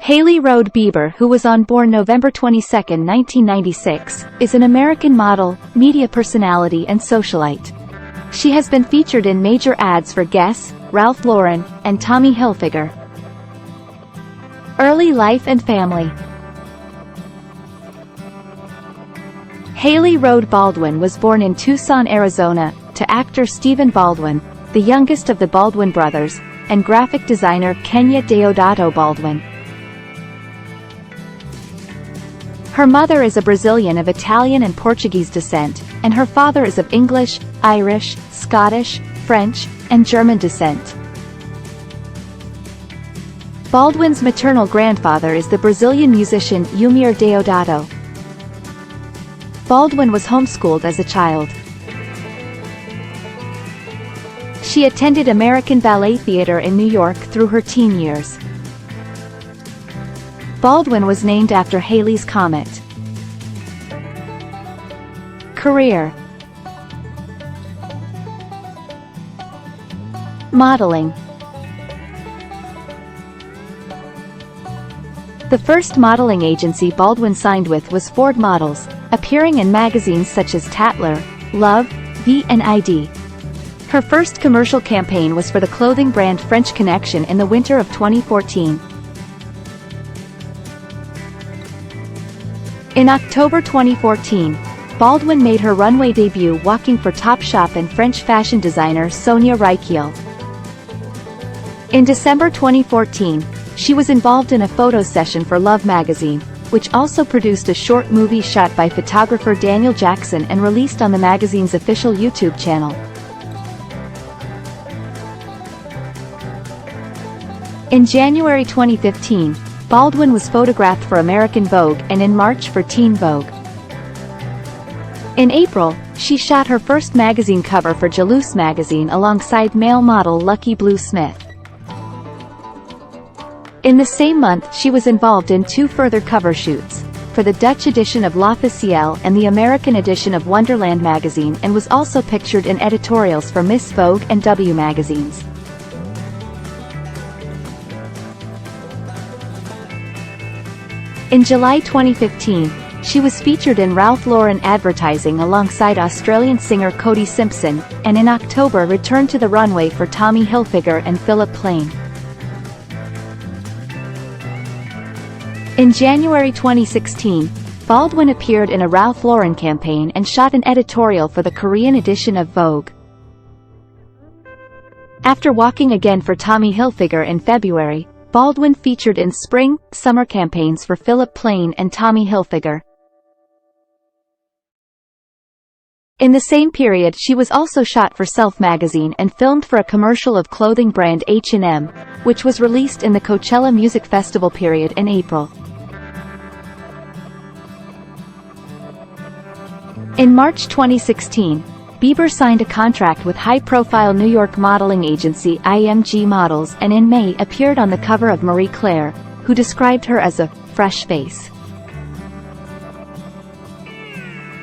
Hailey Rhode Bieber, who was born November 22, 1996, is an American model, media personality and socialite. She has been featured in major ads for Guess, Ralph Lauren, and Tommy Hilfiger. Early life and family. Hailey Rhode Baldwin was born in Tucson, Arizona, to actor Stephen Baldwin, the youngest of the Baldwin brothers, and graphic designer Kennya Deodato Baldwin. Her mother is a Brazilian of Italian and Portuguese descent, and her father is of English, Irish, Scottish, French, and German descent. Baldwin's maternal grandfather is the Brazilian musician Eumir Deodato. Baldwin was homeschooled as a child. She attended American Ballet Theatre in New York through her teen years. Baldwin was named after Halley's Comet. Career. Modeling. The first modeling agency Baldwin signed with was Ford Models, appearing in magazines such as Tatler, Love, V and ID. Her first commercial campaign was for the clothing brand French Connection in the winter of 2014. In October 2014, Baldwin made her runway debut walking for Topshop and French fashion designer Sonia Rykiel. In December 2014, she was involved in a photo session for Love magazine, which also produced a short movie shot by photographer Daniel Jackson and released on the magazine's official YouTube channel. In January 2015, Baldwin was photographed for American Vogue and in March for Teen Vogue. In April, she shot her first magazine cover for Jalouse magazine alongside male model Lucky Blue Smith. In the same month she was involved in two further cover shoots, for the Dutch edition of L'Officiel and the American edition of Wonderland magazine, and was also pictured in editorials for Miss Vogue and W magazines. In July 2015, she was featured in Ralph Lauren advertising alongside Australian singer Cody Simpson, and in October returned to the runway for Tommy Hilfiger and Philip Plain. In January 2016, Baldwin appeared in a Ralph Lauren campaign and shot an editorial for the Korean edition of Vogue. After walking again for Tommy Hilfiger in February, Baldwin featured in spring, summer campaigns for Philip Plain and Tommy Hilfiger. In the same period she was also shot for Self magazine and filmed for a commercial of clothing brand H&M, which was released in the Coachella Music Festival period in April. In March 2016, Bieber signed a contract with high-profile New York modeling agency IMG Models and in May appeared on the cover of Marie Claire, who described her as a fresh face.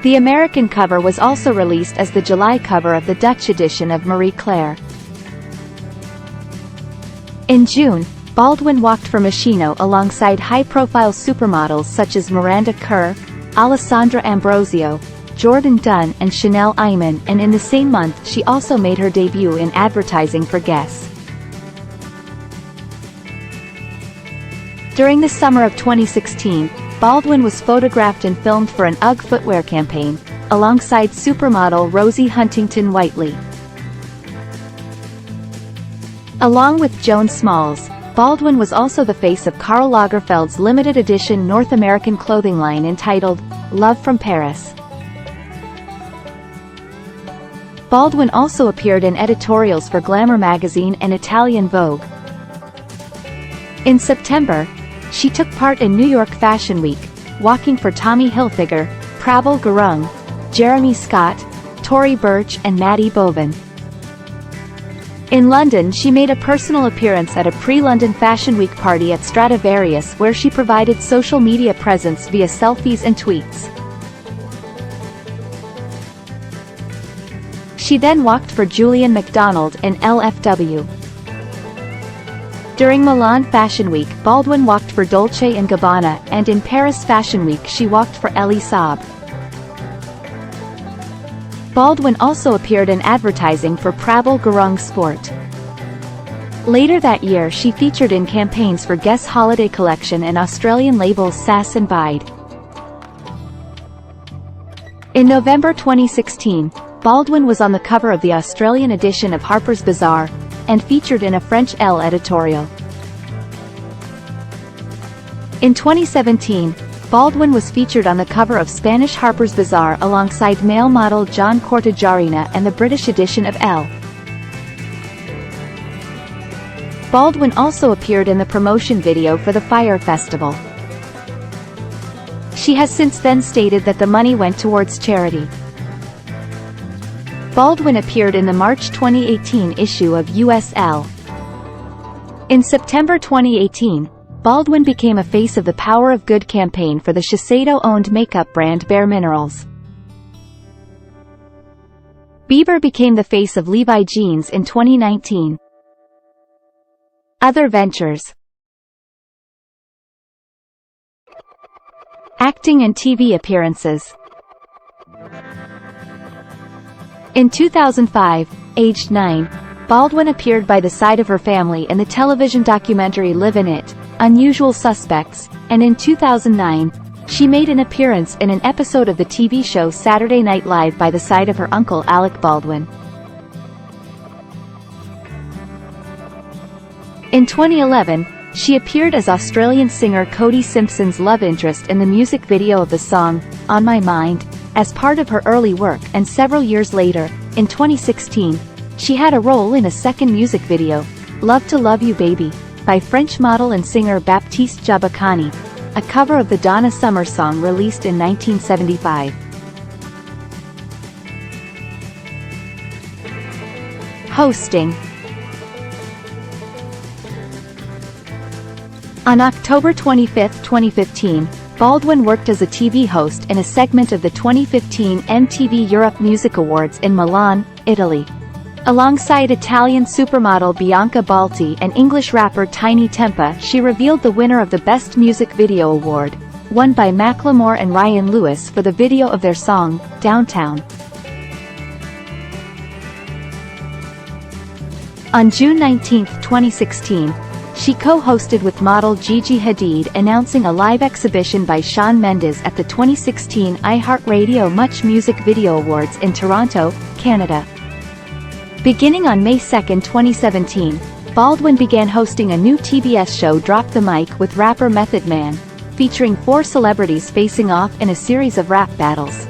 The American cover was also released as the July cover of the Dutch edition of Marie Claire. In June, Baldwin walked for Moschino alongside high-profile supermodels such as Miranda Kerr, Alessandra Ambrosio, Jordan Dunn and Chanel Iman, and in the same month she also made her debut in advertising for Guess. During the summer of 2016, Baldwin was photographed and filmed for an UGG footwear campaign, alongside supermodel Rosie Huntington-Whiteley. Along with Joan Smalls, Baldwin was also the face of Karl Lagerfeld's limited edition North American clothing line entitled Love from Paris. Baldwin also appeared in editorials for Glamour magazine and Italian Vogue. In September, she took part in New York Fashion Week, walking for Tommy Hilfiger, Prabal Gurung, Jeremy Scott, Tory Burch and Maddie Bovin. In London she made a personal appearance at a pre-London Fashion Week party at Stradivarius where she provided social media presence via selfies and tweets. She then walked for Julian McDonald in LFW. During Milan Fashion Week, Baldwin walked for Dolce & Gabbana, and in Paris Fashion Week she walked for Elie Saab. Baldwin also appeared in advertising for Prabal Gurung Sport. Later that year she featured in campaigns for Guess holiday collection and Australian labels Sass and Bide. In November 2016, Baldwin was on the cover of the Australian edition of Harper's Bazaar, and featured in a French Elle editorial. In 2017, Baldwin was featured on the cover of Spanish Harper's Bazaar alongside male model John Cortajarena and the British edition of Elle. Baldwin also appeared in the promotion video for the Fire Festival. She has since then stated that the money went towards charity. Baldwin appeared in the March 2018 issue of USL. In September 2018, Baldwin became a face of the Power of Good campaign for the Shiseido-owned makeup brand Bare Minerals. Bieber became the face of Levi Jeans in 2019. Other ventures: acting and TV appearances. In 2005, aged 9, Baldwin appeared by the side of her family in the television documentary Live in It, Unusual Suspects, and in 2009, she made an appearance in an episode of the TV show Saturday Night Live by the side of her uncle Alec Baldwin. In 2011, she appeared as Australian singer Cody Simpson's love interest in the music video of the song, On My Mind, as part of her early work, and several years later, in 2016, she had a role in a second music video, Love to Love You Baby, by French model and singer Baptiste Jabacani, a cover of the Donna Summer song released in 1975. Hosting. On October 25, 2015, Baldwin worked as a TV host in a segment of the 2015 MTV Europe Music Awards in Milan, Italy. Alongside Italian supermodel Bianca Balti and English rapper Tiny Tempa, she revealed the winner of the Best Music Video Award, won by Macklemore and Ryan Lewis for the video of their song, Downtown. On June 19, 2016, she co-hosted with model Gigi Hadid, announcing a live exhibition by Shawn Mendes at the 2016 iHeartRadio Much Music Video Awards in Toronto, Canada. Beginning on May 2, 2017, Baldwin began hosting a new TBS show Drop the Mic with rapper Method Man, featuring 4 celebrities facing off in a series of rap battles.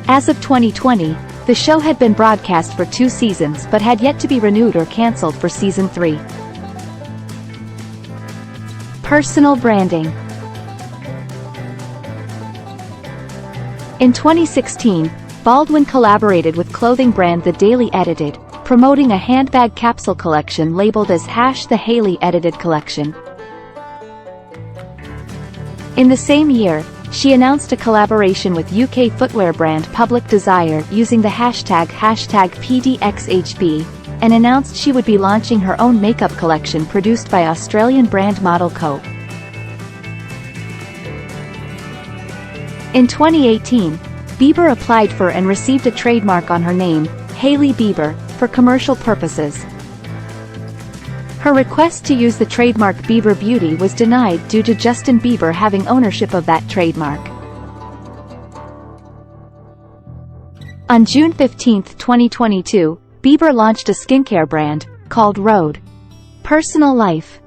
As of 2020, the show had been broadcast for 2 seasons but had yet to be renewed or cancelled for Season 3. Personal branding. In 2016, Baldwin collaborated with clothing brand The Daily Edited, promoting a handbag capsule collection labeled as #The Hailey Edited Collection. In the same year, she announced a collaboration with UK footwear brand Public Desire using the hashtag #PDXHB, and announced she would be launching her own makeup collection produced by Australian brand model Comet. In 2018, Bieber applied for and received a trademark on her name, Hailey Bieber, for commercial purposes. Her request to use the trademark Bieber Beauty was denied due to Justin Bieber having ownership of that trademark. On June 15, 2022, Bieber launched a skincare brand, called Rhode. Personal life.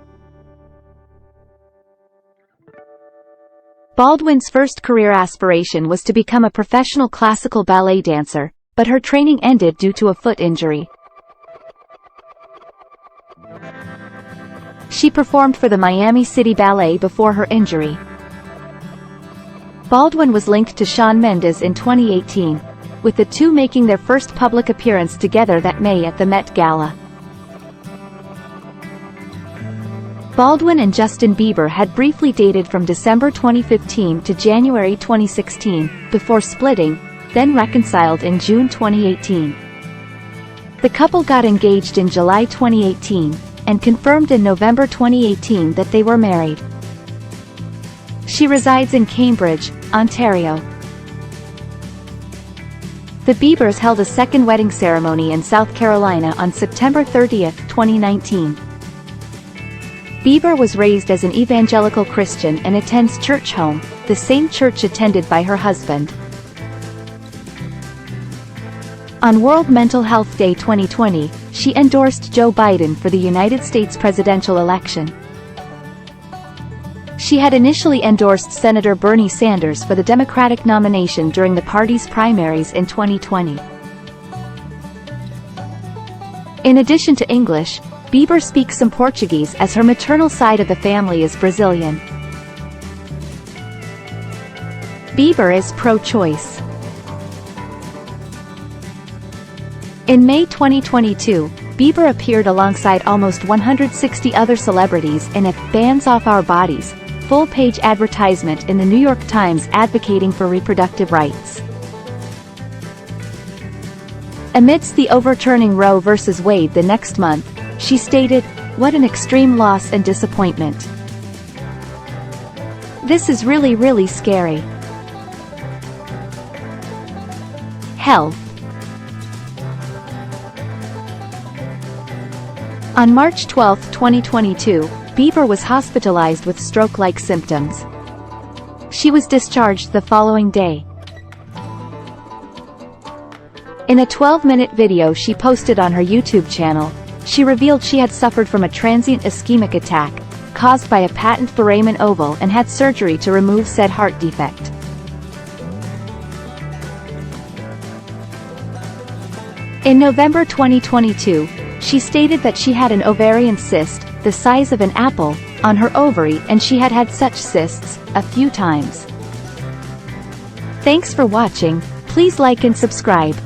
Baldwin's first career aspiration was to become a professional classical ballet dancer, but her training ended due to a foot injury. She performed for the Miami City Ballet before her injury. Baldwin was linked to Shawn Mendes in 2018, with the two making their first public appearance together that May at the Met Gala. Baldwin and Justin Bieber had briefly dated from December 2015 to January 2016, before splitting, then reconciled in June 2018. The couple got engaged in July 2018, and confirmed in November 2018 that they were married. She resides in Cambridge, Ontario. The Biebers held a second wedding ceremony in South Carolina on September 30, 2019. Bieber was raised as an evangelical Christian and attends Church Home, the same church attended by her husband. On World Mental Health Day 2020, she endorsed Joe Biden for the United States presidential election. She had initially endorsed Senator Bernie Sanders for the Democratic nomination during the party's primaries in 2020. In addition to English, Bieber speaks some Portuguese as her maternal side of the family is Brazilian. Bieber is pro-choice. In May 2022, Bieber appeared alongside almost 160 other celebrities in a "Bands Off Our Bodies" full-page advertisement in the New York Times advocating for reproductive rights. Amidst the overturning Roe v. Wade the next month, she stated, "What an extreme loss and disappointment. This is really scary." Health. On March 12, 2022, Bieber was hospitalized with stroke-like symptoms. She was discharged the following day. In a 12-minute video she posted on her YouTube channel, she revealed she had suffered from a transient ischemic attack, caused by a patent foramen oval and had surgery to remove said heart defect. In November 2022, she stated that she had an ovarian cyst, the size of an apple, on her ovary and she had had such cysts a few times. Thanks for watching, please like and subscribe.